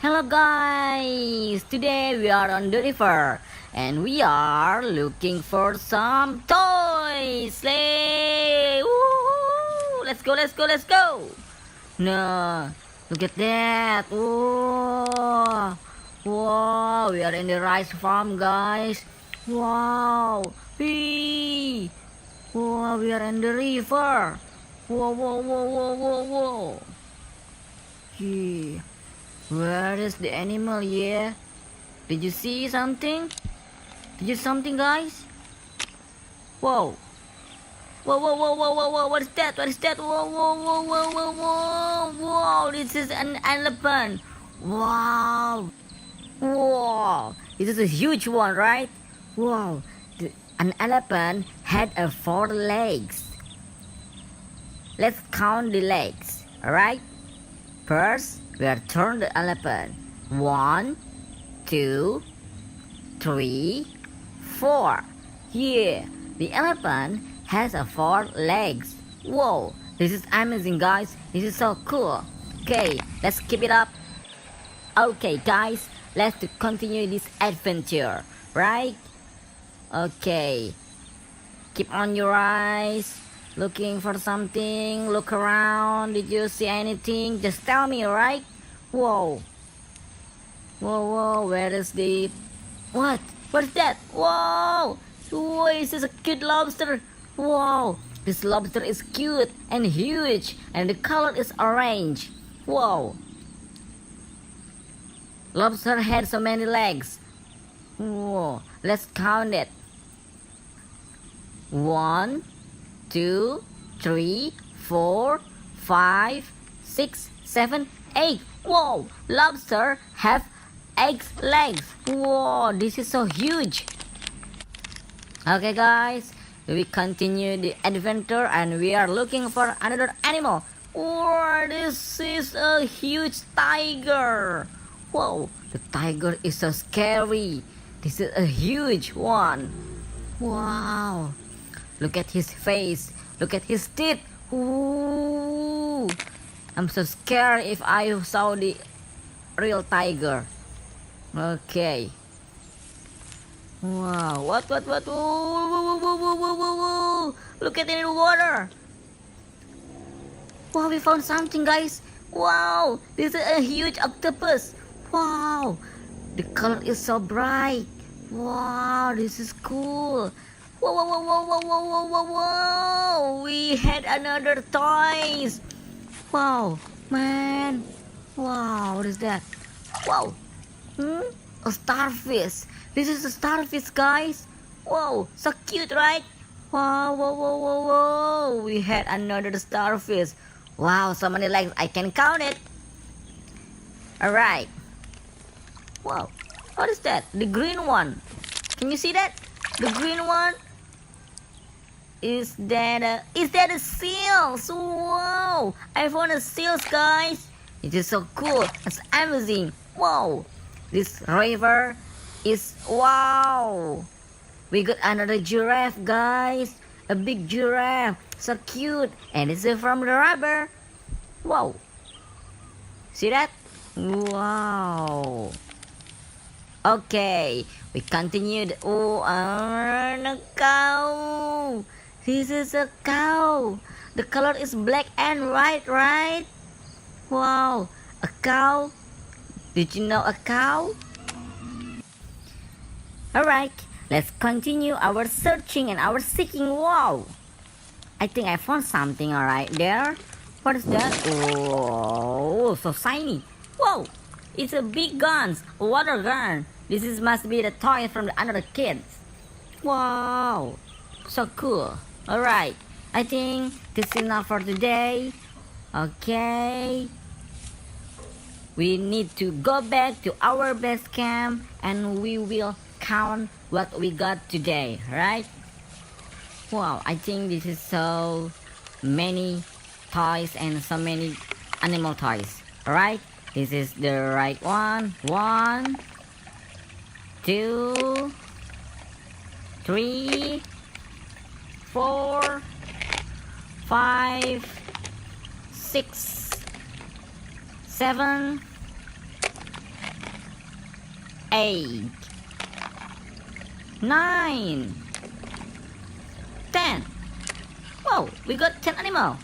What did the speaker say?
Hello guys! Today we are on the river and we are looking for some toys! Slay! Woo! Let's go, let's go, let's go! No, look at that! Whoa! Wow! We are in the rice farm, guys! Wow! Whee! Wow! We are in the river! Whoa! Whoa! Whoa! Whoa! Whoa! Whoa! Yeah. Where is the animal? Yeah. Did you see something? Did you see something, guys? Whoa. Whoa, whoa, whoa, whoa, whoa, whoa. What is that? What is that? Whoa, whoa, whoa, whoa, whoa, whoa. Whoa, this is an elephant. Wow. Whoa. This is a huge one, right? Wow. An elephant had 4 legs. Let's count the legs. Alright? First, we are turn the elephant. 1, 2, 3, 4. Yeah, the elephant has 4 legs. Whoa, this is amazing, guys. This is so cool. Okay, let's keep it up. Okay, guys, let's continue this adventure, right? Okay, keep on your eyes. Looking for something, look around. Did you see anything? Just tell me, alright? Whoa. Whoa, whoa, where is the... What? What is that? Whoa! Whoa, is this a cute lobster? Whoa! This lobster is cute and huge, and the color is orange. Whoa! Lobster had so many legs. Whoa, let's count it. 1, 2, 3, 4, 5, 6, 7, 8. Whoa! Lobster have 8 legs. Whoa! This is so huge. Okay, guys, we continue the adventure and we are looking for another animal. Whoa! This is a huge tiger. Whoa! The tiger is so scary. This is a huge one. Wow! Look at his face. Look at his teeth. Ooh. I'm so scared if I saw the real tiger. Okay. Wow. What? Whoa, whoa, whoa, whoa, whoa, whoa, whoa. Look at it in the water. Wow, we found something, guys. Wow. This is a huge octopus. Wow. The color is so bright. Wow, this is cool. Whoa, whoa, whoa, whoa, whoa, whoa, whoa, whoa! We had another toys. Wow, man. Wow, what is that? Wow. A starfish. This is a starfish, guys. Whoa, so cute, right? Wow, whoa, whoa, whoa, whoa! We had another starfish. Wow, so many legs. I can count it. All right. Wow, what is that? The green one. Can you see that? The green one. Is that a seal? Wow! I found a seal, guys. It is so cool. It's amazing. Wow! This river is wow. We got another giraffe, guys. A big giraffe. So cute. And it's from the rubber. Wow! See that? Wow! Okay, we continued. Oh, a cow. This is a cow. The color is black and white, right? Wow, a cow. Did you know a cow? Alright, let's continue our searching and our seeking. Wow, I think I found something alright there. What is that? Oh, so shiny. Whoa, it's a big gun, a water gun. This must be the toy from the other kids. Wow, so cool. Alright, I think this is enough for today. Okay. We need to go back to our base camp and we will count what we got today, right? Wow, I think this is so many toys and so many animal toys. Alright, this is the right one. 1, 2, 3, 4, 5, 6, 7, 8, 9, 10. Whoa, we got 10 animals.